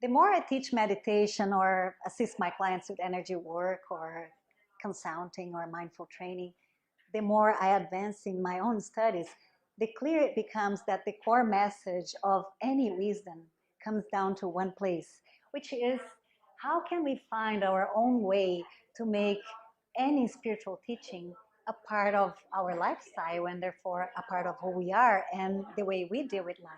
The more I teach meditation or assist my clients with energy work or consulting or mindful training, the more I advance in my own studies, the clearer it becomes that the core message of any wisdom comes down to one place, which is how can we find our own way to make any spiritual teaching a part of our lifestyle and therefore a part of who we are and the way we deal with life.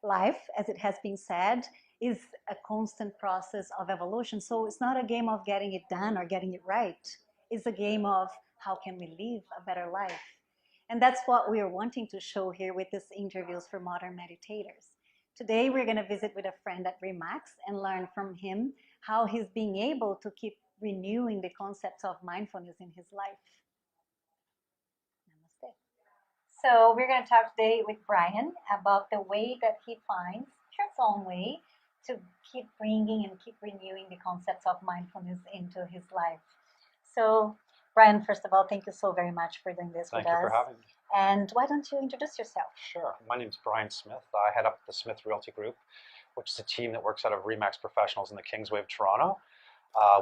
Life, as it has been said, is a constant process of evolution. So it's not a game of getting it done or getting it right. It's a game of how can we live a better life. And that's what we are wanting to show here with these interviews for modern meditators. Today, we're going to visit with a friend at Remax and learn from him how he's being able to keep renewing the concepts of mindfulness in his life. Namaste. So we're going to talk today with Brian about the way that he finds his own way to keep bringing and keep renewing the concepts of mindfulness into his life. So, Brian, first of all, thank you so very much for doing this with us. Thank you for having me. And why don't you introduce yourself? Sure. My name's Brian Smith. I head up the Smith Realty Group, which is a team that works out of Remax professionals in the Kingsway of Toronto.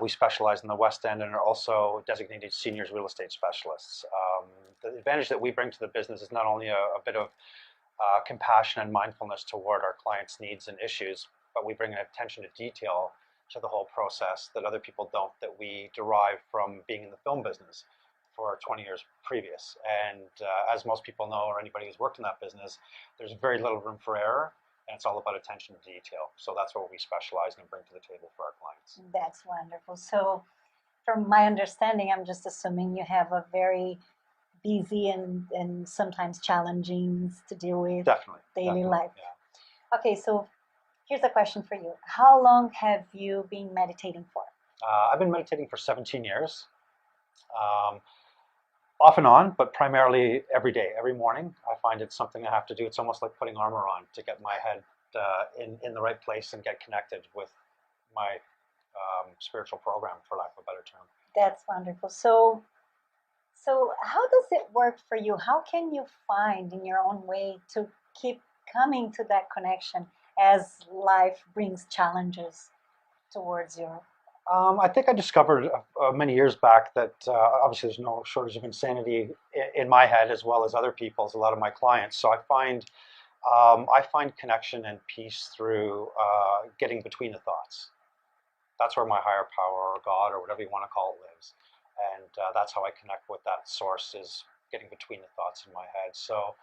We specialize in the West End and are also designated seniors real estate specialists. The advantage that we bring to the business is not only a bit of compassion and mindfulness toward our clients' needs and issues, but we bring an attention to detail to the whole process that other people don't, that we derive from being in the film business for 20 years previous. And as most people know, or anybody who's worked in that business, there's very little room for error, and it's all about attention to detail. So that's what we specialize in and bring to the table for our clients. That's wonderful. So from my understanding, I'm just assuming you have a very busy and sometimes challenging to deal with daily life. Yeah. Okay, so here's a question for you. How long have you been meditating for? I've been meditating for 17 years. Off and on, but primarily every day, every morning. I find it's something I have to do. It's almost like putting armor on to get my head in the right place and get connected with my spiritual program, for lack of a better term. That's wonderful. So how does it work for you? How can you find in your own way to keep coming to that connection as life brings challenges towards you? I think I discovered many years back that obviously there's no shortage of insanity in my head as well as other people's, a lot of my clients. So I find connection and peace through getting between the thoughts. That's where my higher power or God or whatever you want to call it lives. And that's how I connect with that source, is getting between the thoughts in my head. So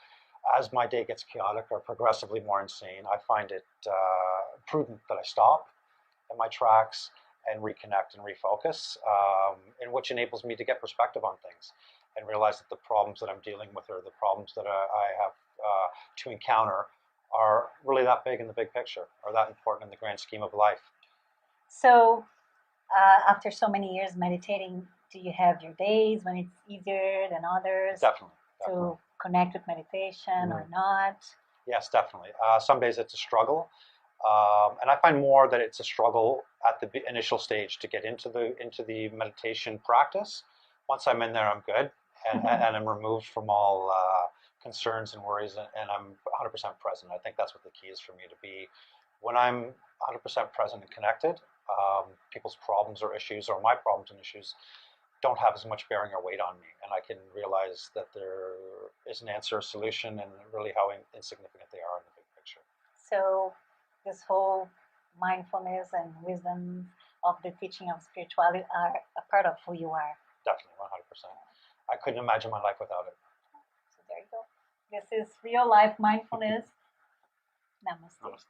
as my day gets chaotic or progressively more insane, I find it prudent that I stop in my tracks and reconnect and refocus, in which enables me to get perspective on things and realize that the problems that I'm dealing with or the problems that I have to encounter are really that big in the big picture, or that important in the grand scheme of life. So after so many years meditating, do you have your days when it's easier than others? Definitely. To connect with meditation or not? Yes, definitely. Some days it's a struggle. And I find more that it's a struggle at the initial stage to get into the meditation practice. Once I'm in there, I'm good, and I'm removed from all concerns and worries, and I'm 100% present. I think that's what the key is for me, to be when I'm 100% present and connected. People's problems or issues, or my problems and issues, don't have as much bearing or weight on me, and I can realize that there is an answer, a solution, and really how insignificant they are in the big picture. So this whole mindfulness and wisdom of the teaching of spirituality are a part of who you are. Definitely, 100%. I couldn't imagine my life without it. So there you go. This is real life mindfulness. Namaste. Namaste.